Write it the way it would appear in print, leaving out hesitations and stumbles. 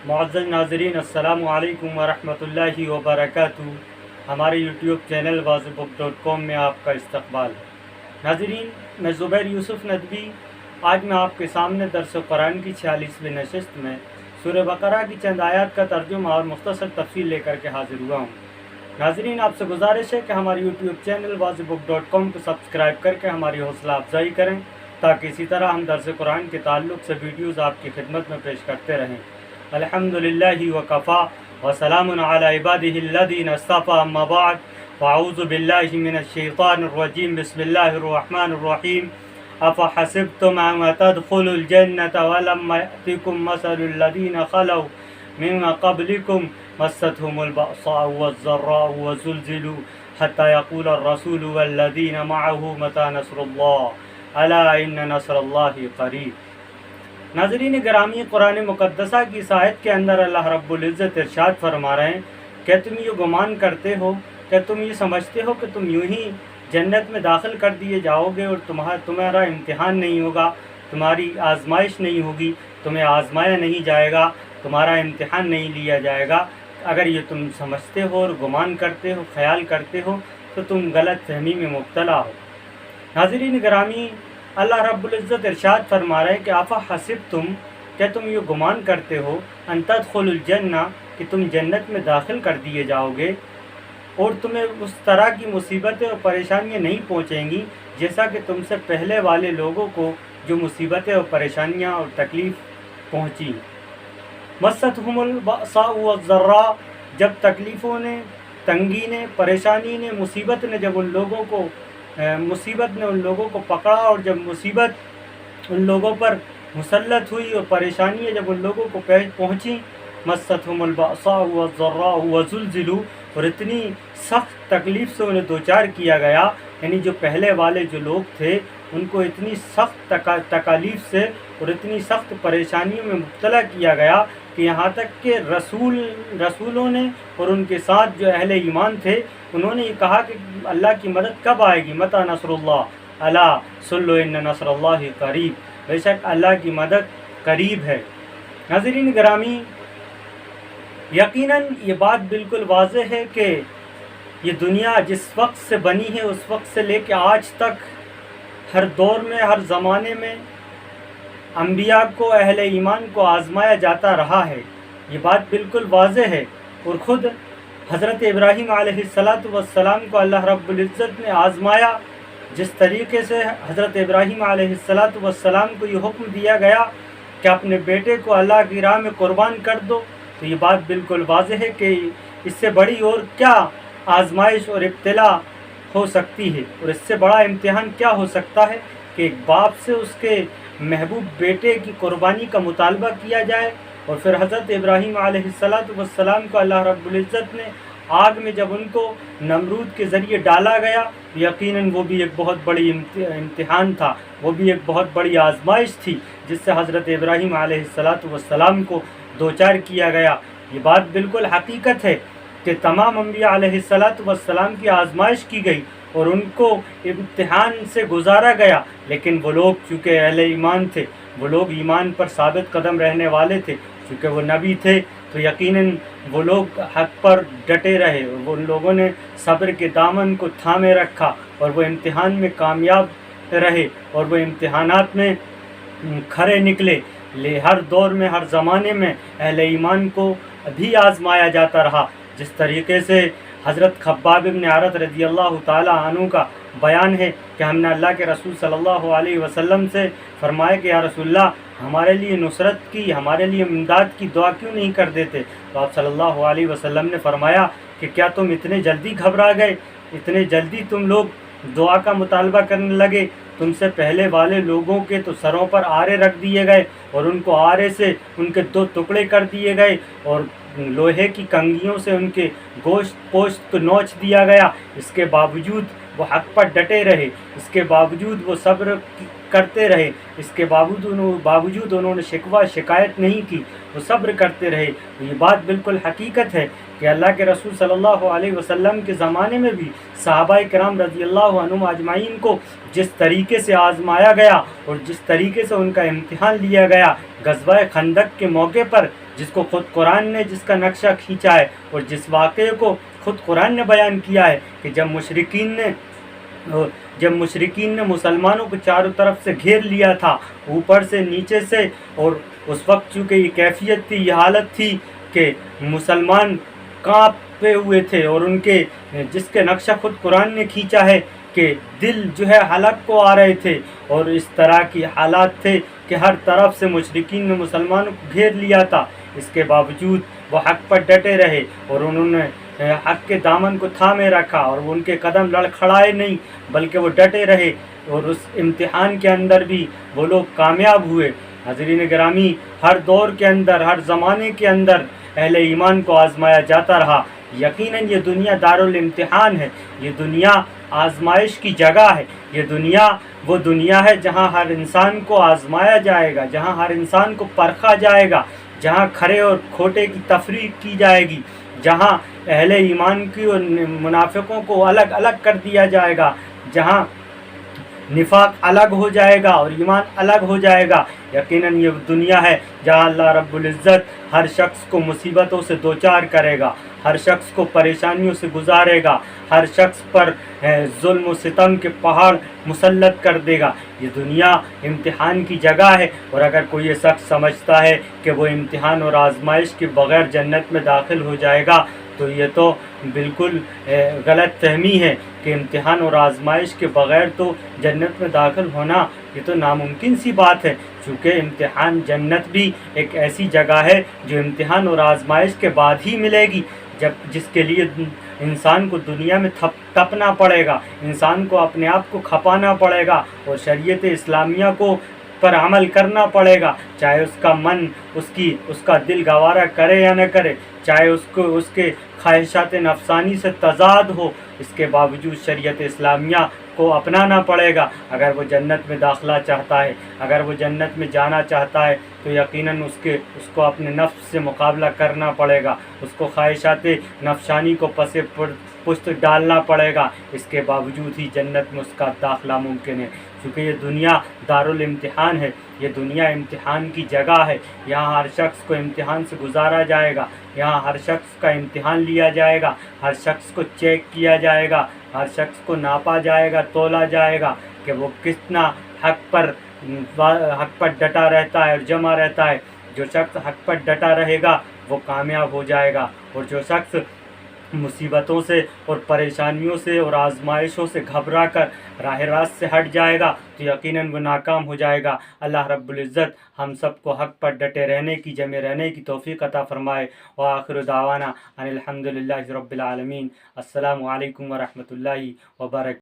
معزز ناظرین السلام علیکم ورحمۃ اللہ وبرکاتہ۔ ہمارے یوٹیوب چینل wazibbook.com میں آپ کا استقبال ہے۔ ناظرین، میں زبیر یوسف ندوی آج میں آپ کے سامنے درس قرآن کی 46ویں نشست میں سورہ بقرہ کی چند آیات کا ترجمہ اور مختصر تفصیل لے کر کے حاضر ہوا ہوں۔ ناظرین، آپ سے گزارش ہے کہ ہمارے یوٹیوب چینل wazibbook.com کو سبسکرائب کر کے ہماری حوصلہ افزائی کریں تاکہ اسی طرح ہم درس قرآن کے تعلق سے ویڈیوز آپ کی خدمت میں پیش کرتے رہیں۔ الحمدللہ وکفا وسلام علی عبادہ الذین اصطفی، اما بعد فاعوذ باللہ من الشیطان الرجیم، بسم اللہ الرحمن الرحیم۔ افحسبتم ان تدخلوا الجنة ولما یأتکم مثل الذین خلوا من قبلکم مستهم البأساء والضراء وزلزلوا حتى يقول الرسول والذین معه متى نصر اللہ الا ان نصر اللہ قریب۔ ناظرین گرامی، قرآن مقدسہ کی اس آیت کے اندر اللہ رب العزت ارشاد فرما رہے ہیں کہ تم یہ گمان کرتے ہو، کہ تم یہ سمجھتے ہو کہ تم یوں ہی جنت میں داخل کر دیے جاؤ گے اور تمہارا امتحان نہیں ہوگا، تمہاری آزمائش نہیں ہوگی، تمہیں آزمایا نہیں جائے گا، تمہارا امتحان نہیں لیا جائے گا۔ اگر یہ تم سمجھتے ہو اور گمان کرتے ہو، خیال کرتے ہو، تو تم غلط فہمی میں مبتلا ہو۔ ناظرین گرامی، اللہ رب العزت ارشاد فرما رہے ہیں کہ افحسبتم، کیا تم یہ گمان کرتے ہو، ان تدخلوا الجنہ، کہ تم جنت میں داخل کر دیے جاؤ گے اور تمہیں اس طرح کی مصیبتیں اور پریشانیاں نہیں پہنچیں گی جیسا کہ تم سے پہلے والے لوگوں کو جو مصیبتیں اور پریشانیاں اور تکلیف پہنچی۔ مستهم البأساء والضراء، جب تکلیفوں نے، تنگی نے، پریشانی نے، مصیبت نے جب ان لوگوں کو پکڑا اور جب مصیبت ان لوگوں پر مسلط ہوئی اور پریشانیاں جب ان لوگوں کو پہنچی، مستهم البأساء والضراء وزلزلوا، اور اتنی سخت تکلیف سے انہیں دوچار کیا گیا، یعنی جو پہلے والے جو لوگ تھے ان کو اتنی سخت تکالیف سے اور اتنی سخت پریشانیوں میں مبتلا کیا گیا کہ یہاں تک کہ رسولوں نے اور ان کے ساتھ جو اہل ایمان تھے انہوں نے یہ کہا کہ اللہ کی مدد کب آئے گی، متی نصر اللہ الا صلوا ان نصر اللہ قریب، بے شک اللہ کی مدد قریب ہے۔ ناظرین گرامی، یقیناً یہ بات بالکل واضح ہے کہ یہ دنیا جس وقت سے بنی ہے اس وقت سے لے کے آج تک ہر دور میں، ہر زمانے میں انبیاء کو، اہل ایمان کو آزمایا جاتا رہا ہے، یہ بات بالکل واضح ہے۔ اور خود حضرت ابراہیم علیہ السلام کو اللہ رب العزت نے آزمایا، جس طریقے سے حضرت ابراہیم علیہ السلام کو یہ حکم دیا گیا کہ اپنے بیٹے کو اللہ کی راہ میں قربان کر دو، تو یہ بات بالکل واضح ہے کہ اس سے بڑی اور کیا آزمائش اور ابتلا ہو سکتی ہے، اور اس سے بڑا امتحان کیا ہو سکتا ہے کہ ایک باپ سے اس کے محبوب بیٹے کی قربانی کا مطالبہ کیا جائے۔ اور پھر حضرت ابراہیم علیہ السلام کو اللہ رب العزت نے آگ میں جب ان کو نمرود کے ذریعے ڈالا گیا، یقیناً وہ بھی ایک بہت بڑی امتحان تھا، وہ بھی ایک بہت بڑی آزمائش تھی جس سے حضرت ابراہیم علیہ السلام کو دوچار کیا گیا۔ یہ بات بالکل حقیقت ہے کہ تمام انبیاء علیہ السلام کی آزمائش کی گئی اور ان کو امتحان سے گزارا گیا، لیکن وہ لوگ چونکہ اہل ایمان تھے، وہ لوگ ایمان پر ثابت قدم رہنے والے تھے، چونکہ وہ نبی تھے تو یقیناً وہ لوگ حق پر ڈٹے رہے، اور وہ لوگوں نے صبر کے دامن کو تھامے رکھا اور وہ امتحان میں کامیاب رہے اور وہ امتحانات میں کھرے نکلے۔ ہر دور میں، ہر زمانے میں اہل ایمان کو بھی آزمایا جاتا رہا، جس طریقے سے حضرت خباب بن عرط رضی اللہ تعالی عنہ کا بیان ہے کہ ہم نے اللہ کے رسول صلی اللہ علیہ وسلم سے فرمایا کہ یا رسول اللہ، ہمارے لیے نصرت کی، ہمارے لیے امداد کی دعا کیوں نہیں کر دیتے؟ تو آپ صلی اللہ علیہ وسلم نے فرمایا کہ کیا تم اتنے جلدی گھبرا گئے، اتنے جلدی تم لوگ دعا کا مطالبہ کرنے لگے؟ تم سے پہلے والے لوگوں کے تو سروں پر آرے رکھ دیے گئے اور ان کو آرے سے ان کے 2 ٹکڑے کر دیے گئے اور لوہے کی کنگھیوں سے ان کے گوشت پوشت کو نوچ دیا گیا، اس کے باوجود وہ حق پر ڈٹے رہے، اس کے باوجود وہ صبر کرتے رہے، اس کے باوجود انہوں نے شکوہ شکایت نہیں کی، وہ صبر کرتے رہے۔ یہ بات بالکل حقیقت ہے کہ اللہ کے رسول صلی اللہ علیہ وسلم کے زمانے میں بھی صحابہ کرام رضی اللہ عنہم اجمعین کو جس طریقے سے آزمایا گیا اور جس طریقے سے ان کا امتحان لیا گیا غزوہ خندق کے موقع پر، جس کو خود قرآن نے جس کا نقشہ کھینچا ہے اور جس واقعے کو خود قرآن نے بیان کیا ہے کہ جب مشرکین نے مسلمانوں کو چاروں طرف سے گھیر لیا تھا، اوپر سے نیچے سے، اور اس وقت چونکہ یہ کیفیت تھی، یہ حالت تھی کہ مسلمان کانپے ہوئے تھے، اور ان کے جس کے نقشہ خود قرآن نے کھینچا ہے کہ دل جو ہے حلق کو آ رہے تھے، اور اس طرح کی حالات تھے کہ ہر طرف سے مشرکین نے مسلمانوں کو گھیر لیا تھا۔ اس کے باوجود وہ حق پر ڈٹے رہے اور انہوں نے حق کے دامن کو تھامے رکھا، اور وہ ان کے قدم لڑکھڑائے نہیں بلکہ وہ ڈٹے رہے، اور اس امتحان کے اندر بھی وہ لوگ کامیاب ہوئے۔ حضرین گرامی، ہر دور کے اندر، ہر زمانے کے اندر اہل ایمان کو آزمایا جاتا رہا۔ یقیناً یہ دنیا دارالامتحان ہے، یہ دنیا آزمائش کی جگہ ہے، یہ دنیا وہ دنیا ہے جہاں ہر انسان کو آزمایا جائے گا، جہاں ہر انسان کو پرکھا جائے گا، جہاں کھرے اور کھوٹے کی تفریق کی جائے گی، جہاں اہل ایمان کی اور منافقوں کو الگ الگ کر دیا جائے گا، جہاں نفاق الگ ہو جائے گا اور ایمان الگ ہو جائے گا۔ یقیناً یہ دنیا ہے جہاں اللہ رب العزت ہر شخص کو مصیبتوں سے دوچار کرے گا، ہر شخص کو پریشانیوں سے گزارے گا، ہر شخص پر ظلم و ستم کے پہاڑ مسلط کر دے گا۔ یہ دنیا امتحان کی جگہ ہے، اور اگر کوئی یہ شخص سمجھتا ہے کہ وہ امتحان اور آزمائش کے بغیر جنت میں داخل ہو جائے گا تو یہ تو بالکل غلط فہمی ہے کہ امتحان اور آزمائش کے بغیر تو جنت میں داخل ہونا یہ تو ناممکن سی بات ہے، چونکہ امتحان جنت بھی ایک ایسی جگہ ہے جو امتحان اور آزمائش کے بعد ہی ملے گی، جس کے لیے انسان کو دنیا میں تپنا پڑے گا، انسان کو اپنے آپ کو کھپانا پڑے گا اور شریعت اسلامیہ کو پر عمل کرنا پڑے گا، چاہے اس کا من اس کا دل گوارا کرے یا نہ کرے، چاہے اس کے خواہشات نفسانی سے تضاد ہو، اس کے باوجود شریعت اسلامیہ کو اپنانا پڑے گا۔ اگر وہ جنت میں داخلہ چاہتا ہے، اگر وہ جنت میں جانا چاہتا ہے تو یقیناً اس کو اپنے نفس سے مقابلہ کرنا پڑے گا، اس کو خواہشات نفسانی کو پس پشت ڈالنا پڑے گا، اس کے باوجود ہی جنت میں اس کا داخلہ ممکن ہے، کیونکہ یہ دنیا دارالامتحان ہے، یہ دنیا امتحان کی جگہ ہے، یہاں ہر شخص کو امتحان سے گزارا جائے گا، یہاں ہر شخص کا امتحان لیا جائے گا، ہر شخص کو چیک کیا جائے گا، ہر شخص کو ناپا جائے گا، تولا جائے گا کہ وہ کتنا حق پر ڈٹا رہتا ہے اور جمع رہتا ہے۔ جو شخص حق پر ڈٹا رہے گا وہ کامیاب ہو جائے گا، اور جو شخص مصیبتوں سے اور پریشانیوں سے اور آزمائشوں سے گھبرا کر راہ راست سے ہٹ جائے گا تو یقیناً وہ ناکام ہو جائے گا۔ اللہ رب العزت ہم سب کو حق پر ڈٹے رہنے کی، جمے رہنے کی توفیق عطا فرمائے۔ وآخر دعوانا ان الحمدللہ رب العالمین۔ السلام علیکم ورحمۃ اللہ وبرکاتہ۔